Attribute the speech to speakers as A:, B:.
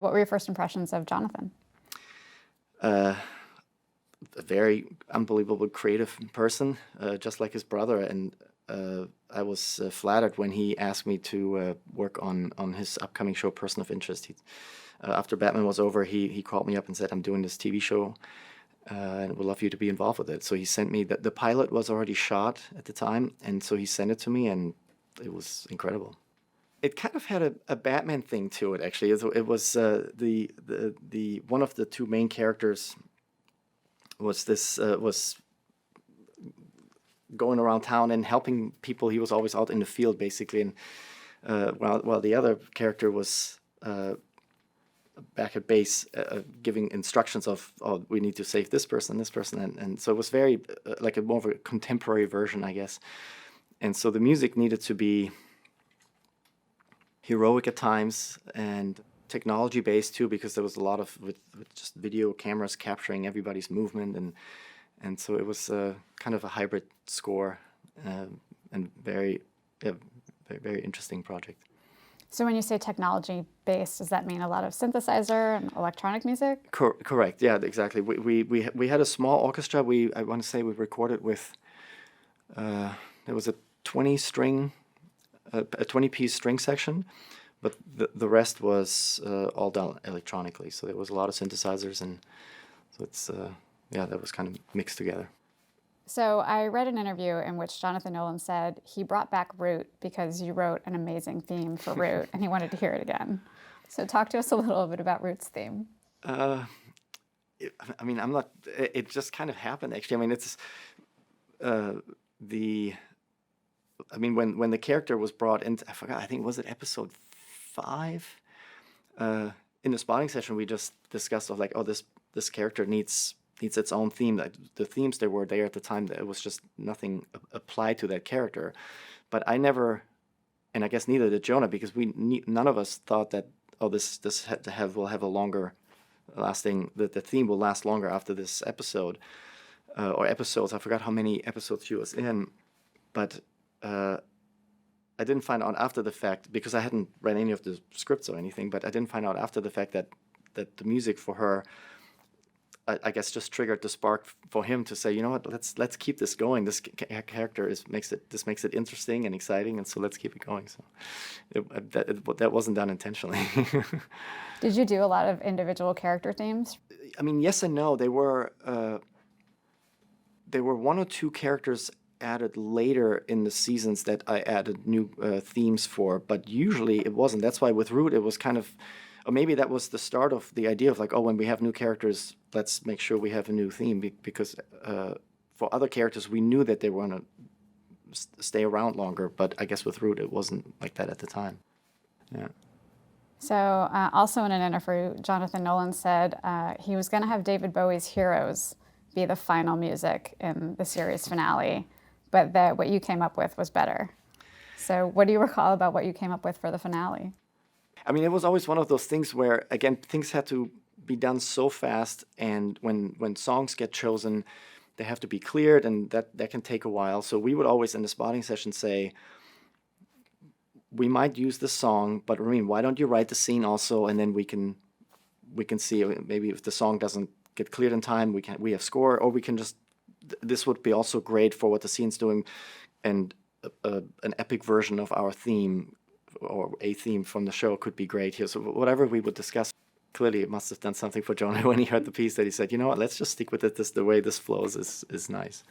A: What were your first impressions of Jonathan?
B: Uh, a very unbelievable creative person, just like his brother. And I was flattered when he asked me to work on his upcoming show, Person of Interest. After Batman was over, he called me up and said, "I'm doing this TV show, and would love you to be involved with it." So he sent me the pilot was already shot at the time, and so he sent it to me, and it was incredible. It kind of had a Batman thing to it, actually. It was the one of the two main characters was going around town and helping people. He was always out in the field, basically, and while the other character was back at base, giving instructions of, "Oh, we need to save this person, and so it was very like a more of a contemporary version, I guess. And so the music needed to be heroic at times and technology based too, because there was a lot of with just video cameras capturing everybody's movement, and so it was kind of a hybrid score, and very very interesting project.
A: So when you say technology based, does that mean a lot of synthesizer and electronic music?
B: Correct. Yeah, exactly. We had a small orchestra. I want to say we recorded with there was a 20-piece string section, but the rest was all done electronically. So there was a lot of synthesizers, and so it's that was kind of mixed together.
A: So I read an interview in which Jonathan Nolan said he brought back Root because you wrote an amazing theme for Root and he wanted to hear it again. So talk to us a little bit about Root's theme.
B: I mean, I'm not. It just kind of happened, actually. I mean, it's I mean, when the character was brought in, I forgot. I think was it episode 5. In the spotting session, we just discussed of like, oh, this character needs its own theme. Like the themes that were there at the time, that it was just nothing applied to that character. But I never, and I guess neither did Jonah, because none of us thought that, oh, this will have a longer lasting, that the theme will last longer after this episode, or episodes. I forgot how many episodes she was in, but I didn't find out after the fact, because I hadn't read any of the scripts or anything, but I didn't find out after the fact that the music for her, I guess, just triggered the spark for him to say, you know what, let's keep this going. This character makes it interesting and exciting, and so let's keep it going. So that wasn't done intentionally.
A: Did you do a lot of individual character themes?
B: I mean, yes and no. There were 1 or 2 characters added later in the seasons that I added new themes for, but usually it wasn't. That's why with Root it was kind of, or maybe that was the start of the idea of like, oh, when we have new characters, let's make sure we have a new theme, because for other characters we knew that they were going to stay around longer, but I guess with Root it wasn't like that at the time. Yeah.
A: So also in an interview, Jonathan Nolan said he was going to have David Bowie's Heroes be the final music in the series finale, but that what you came up with was better. So what do you recall about what you came up with for the finale?
B: I mean, it was always one of those things where, again, things had to be done so fast, and when songs get chosen, they have to be cleared, and that can take a while. So we would always in the spotting session say, we might use this song, but Ramin, why don't you write the scene also, and then we can see maybe if the song doesn't get cleared in time, we have score, or we can just, this would be also great for what the scene's doing, and an epic version of our theme or a theme from the show could be great here. So whatever we would discuss, clearly it must have done something for Jonah when he heard the piece, that he said, you know what, let's just stick with it. The way this flows is nice.